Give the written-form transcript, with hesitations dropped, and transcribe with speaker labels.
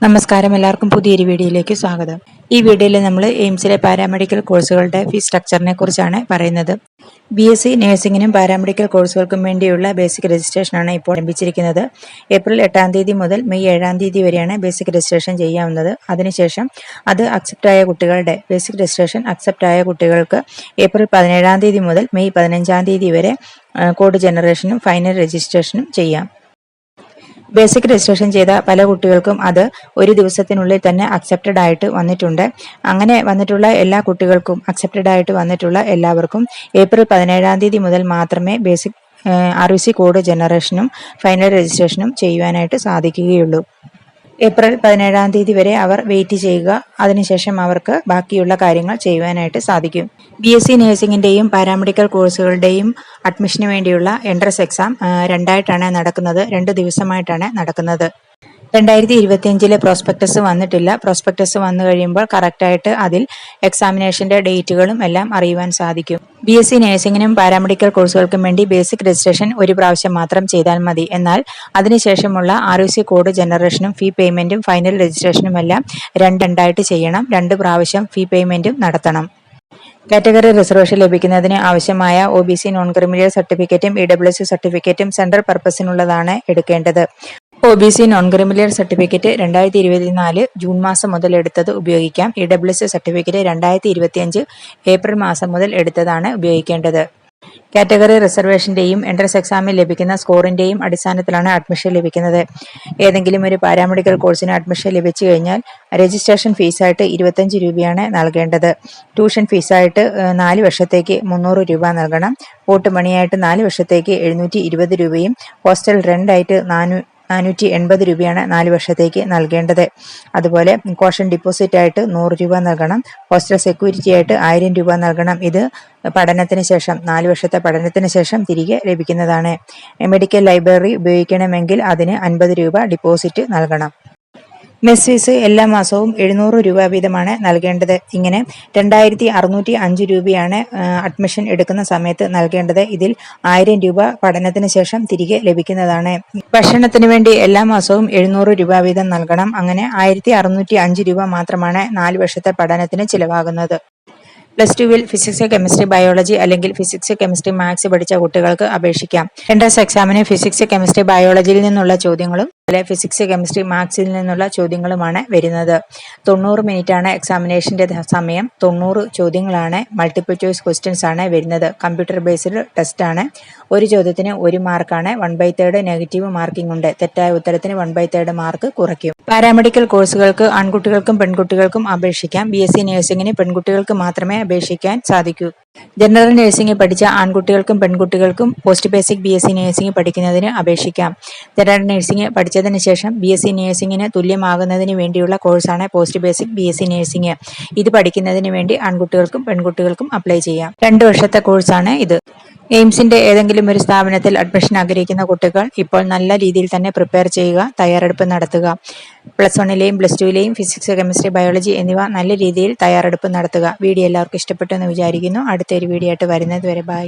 Speaker 1: നമസ്കാരം, എല്ലാവർക്കും പുതിയൊരു വീഡിയോയിലേക്ക് സ്വാഗതം. ഈ വീഡിയോയിൽ നമ്മൾ എയിംസിലെ പാരാമെഡിക്കൽ കോഴ്സുകളുടെ ഫീസ് സ്ട്രക്ചറിനെ കുറിച്ചാണ് പറയുന്നത്. BSc നഴ്സിംഗിനും പാരാമെഡിക്കൽ കോഴ്സുകൾക്കും വേണ്ടിയുള്ള ബേസിക് രജിസ്ട്രേഷനാണ് ഇപ്പോൾ ആരംഭിച്ചിരിക്കുന്നത്. ഏപ്രിൽ 8 തീയതി മുതൽ മെയ് 7 തീയതി വരെയാണ് ബേസിക് രജിസ്ട്രേഷൻ ചെയ്യാവുന്നത്. അതിനുശേഷം അത് അക്സെപ്റ്റായ കുട്ടികളുടെ ബേസിക് രജിസ്ട്രേഷൻ അക്സെപ്റ്റായ കുട്ടികൾക്ക് ഏപ്രിൽ 17 തീയതി മുതൽ മെയ് 15 തീയതി വരെ കോഡ് ജനറേഷനും ഫൈനൽ രജിസ്ട്രേഷനും ചെയ്യാം. ബേസിക് രജിസ്ട്രേഷൻ ചെയ്ത പല കുട്ടികൾക്കും അത് ഒരു ദിവസത്തിനുള്ളിൽ തന്നെ അക്സെപ്റ്റഡ് ആയിട്ട് വന്നിട്ടുണ്ട്. അങ്ങനെ വന്നിട്ടുള്ള എല്ലാ കുട്ടികൾക്കും അക്സെപ്റ്റഡ് ആയിട്ട് വന്നിട്ടുള്ള എല്ലാവർക്കും ഏപ്രിൽ 17 തീയതി മുതൽ മാത്രമേ ബേസിക് RVC കോഡ് ജനറേഷനും ഫൈനൽ രജിസ്ട്രേഷനും ചെയ്യുവാനായിട്ട് സാധിക്കുകയുള്ളൂ. ഏപ്രിൽ 17 തീയതി വരെ അവർ വെയിറ്റ് ചെയ്യുക. അതിനുശേഷം അവർക്ക് ബാക്കിയുള്ള കാര്യങ്ങൾ ചെയ്യുവാനായിട്ട് സാധിക്കും. BSc നഴ്സിംഗിന്റെയും പാരാമെഡിക്കൽ കോഴ്സുകളുടെയും അഡ്മിഷന് വേണ്ടിയുള്ള എൻട്രൻസ് എക്സാം രണ്ടായിട്ടാണ് നടക്കുന്നത്. 2 ദിവസമായിട്ടാണ് നടക്കുന്നത്. 2025 പ്രോസ്പെക്ടസ് വന്നിട്ടില്ല. പ്രോസ്പെക്ടസ് വന്നു കഴിയുമ്പോൾ കറക്റ്റായിട്ട് അതിൽ എക്സാമിനേഷന്റെ ഡേറ്റുകളും എല്ലാം അറിയുവാൻ സാധിക്കും. BSc നഴ്സിംഗിനും പാരാമെഡിക്കൽ കോഴ്സുകൾക്കും വേണ്ടി ബേസിക് രജിസ്ട്രേഷൻ ഒരു പ്രാവശ്യം മാത്രം ചെയ്താൽ മതി. എന്നാൽ അതിനുശേഷമുള്ള RVC കോഡ് ജനറേഷനും ഫീ പേയ്മെന്റും ഫൈനൽ രജിസ്ട്രേഷനും എല്ലാം രണ്ടായിട്ട് ചെയ്യണം. 2 പ്രാവശ്യം ഫീ പേയ്മെന്റും നടത്തണം. കാറ്റഗറി റിസർവേഷൻ ലഭിക്കുന്നതിന് ആവശ്യമായ OBC നോൺ ക്രിമിനൽ സർട്ടിഫിക്കറ്റും EWS സർട്ടിഫിക്കറ്റും സെൻട്രൽ പർപ്പസിനുള്ളതാണ് എടുക്കേണ്ടത്. OBC non criminal certificate 2024 June മാസം മുതൽ എടുത്തത് ഉപയോഗിക്കാം. EWS സർട്ടിഫിക്കറ്റ് 2025 ഏപ്രിൽ മാസം മുതൽ എടുത്തതാണ് ഉപയോഗിക്കേണ്ടത്. കാറ്റഗറി റിസർവേഷന്റെയും എൻട്രൻസ് എക്സാമിൽ ലഭിക്കുന്ന സ്കോറിന്റെയും അടിസ്ഥാനത്തിലാണ് അഡ്മിഷൻ ലഭിക്കുന്നത്. ഏതെങ്കിലും ഒരു പാരാമെഡിക്കൽ കോഴ്സിന് അഡ്മിഷൻ ലഭിച്ചു കഴിഞ്ഞാൽ രജിസ്ട്രേഷൻ ഫീസായിട്ട് 25 രൂപയാണ് നൽകേണ്ടത്. ട്യൂഷൻ ഫീസായിട്ട് 4 വർഷത്തേക്ക് 300 രൂപ നൽകണം. പോട്ട് മണിയായിട്ട് 4 വർഷത്തേക്ക് 720 രൂപയും ഹോസ്റ്റൽ റെന്റായിട്ട് 480 രൂപയാണ് 4 വർഷത്തേക്ക് നൽകേണ്ടത്. അതുപോലെ കോഷൻ ഡിപ്പോസിറ്റ് ആയിട്ട് 100 രൂപ നൽകണം. ഹോസ്റ്റൽ സെക്യൂരിറ്റി ആയിട്ട് 1000 രൂപ നൽകണം. ഇത് പഠനത്തിന് ശേഷം 4 വർഷത്തെ പഠനത്തിന് ശേഷം തിരികെ ലഭിക്കുന്നതാണ്. മെഡിക്കൽ ലൈബ്രറി ഉപയോഗിക്കണമെങ്കിൽ അതിന് 50 രൂപ ഡിപ്പോസിറ്റ് നൽകണം. മെസ് ഫീസ് എല്ലാ മാസവും 700 രൂപ വീതമാണ് നൽകേണ്ടത്. ഇങ്ങനെ 2605 രൂപയാണ് അഡ്മിഷൻ എടുക്കുന്ന സമയത്ത് നൽകേണ്ടത്. ഇതിൽ 1000 രൂപ പഠനത്തിന് ശേഷം തിരികെ ലഭിക്കുന്നതാണ്. ഭക്ഷണത്തിന് വേണ്ടി എല്ലാ മാസവും 700 രൂപ വീതം നൽകണം. അങ്ങനെ 1605 രൂപ മാത്രമാണ് 4 വർഷത്തെ പഠനത്തിന് ചിലവാകുന്നത്. +2 ഫിസിക്സ്, കെമിസ്ട്രി, ബയോളജി അല്ലെങ്കിൽ ഫിസിക്സ്, കെമിസ്ട്രി, മാത്സ് പഠിച്ച കുട്ടികൾക്ക് അപേക്ഷിക്കാം. എൻട്രൻസ് എക്സാമിന് ഫിസിക്സ്, കെമിസ്ട്രി, ബയോളജിയിൽ നിന്നുള്ള ചോദ്യങ്ങളും ഫിസിക്സ്, കെമിസ്ട്രി, മാത്സിൽ നിന്നുള്ള ചോദ്യങ്ങളുമാണ് വരുന്നത്. 90 മിനിറ്റാണ് എക്സാമിനേഷന്റെ സമയം. 90 ചോദ്യങ്ങളാണ്. മൾട്ടിപ്പിൾ ചോയ്സ് ക്വസ്റ്റ്യൻസ് ആണ് വരുന്നത്. കമ്പ്യൂട്ടർ ബേസ്ഡ് ടെസ്റ്റ് ആണ്. ഒരു ചോദ്യത്തിന് 1 മാർക്കാണ്. 1/3 നെഗറ്റീവ് മാർക്കിംഗ് ഉണ്ട്. തെറ്റായ ഉത്തരത്തിന് 1/3 മാർക്ക് കുറയ്ക്കും. പാരാമെഡിക്കൽ കോഴ്സുകൾക്ക് ആൺകുട്ടികൾക്കും പെൺകുട്ടികൾക്കും അപേക്ഷിക്കാം. BSc നഴ്സിംഗിന് പെൺകുട്ടികൾക്ക് മാത്രമേ അപേക്ഷിക്കാൻ സാധിക്കൂ. ജനറൽ നഴ്സിംഗ് പഠിച്ച ആൺകുട്ടികൾക്കും പെൺകുട്ടികൾക്കും പോസ്റ്റ് ബേസിക് BSc നഴ്സിംഗ് പഠിക്കുന്നതിന് അപേക്ഷിക്കാം. ജനറൽ നഴ്സിംഗ് പഠിച്ചതിന് ശേഷം BSc നഴ്സിംഗിന് തുല്യമാകുന്നതിന് വേണ്ടിയുള്ള കോഴ്സാണ് പോസ്റ്റ് ബേസിക് BSc നഴ്സിംഗ്. ഇത് പഠിക്കുന്നതിന് വേണ്ടി ആൺകുട്ടികൾക്കും പെൺകുട്ടികൾക്കും അപ്ലൈ ചെയ്യാം. 2 വർഷത്തെ കോഴ്സാണ് ഇത്. എയിംസിന്റെ ഏതെങ്കിലും ഒരു സ്ഥാപനത്തിൽ അഡ്മിഷൻ ആഗ്രഹിക്കുന്ന കുട്ടികൾ ഇപ്പോൾ നല്ല രീതിയിൽ തന്നെ പ്രിപ്പയർ ചെയ്യുക, തയ്യാറെടുപ്പ് നടത്തുക. +1ലെയും +2ലെയും ഫിസിക്സ്, കെമിസ്ട്രി, ബയോളജി എന്നിവ നല്ല രീതിയിൽ തയ്യാറെടുപ്പ് നടത്തുക. വീഡിയോ എല്ലാവർക്കും ഇഷ്ടപ്പെട്ടു എന്ന് വിചാരിക്കുന്നു. അടുത്തൊരു വീഡിയോ ആയിട്ട് വരുന്നത് വരെ ബൈ.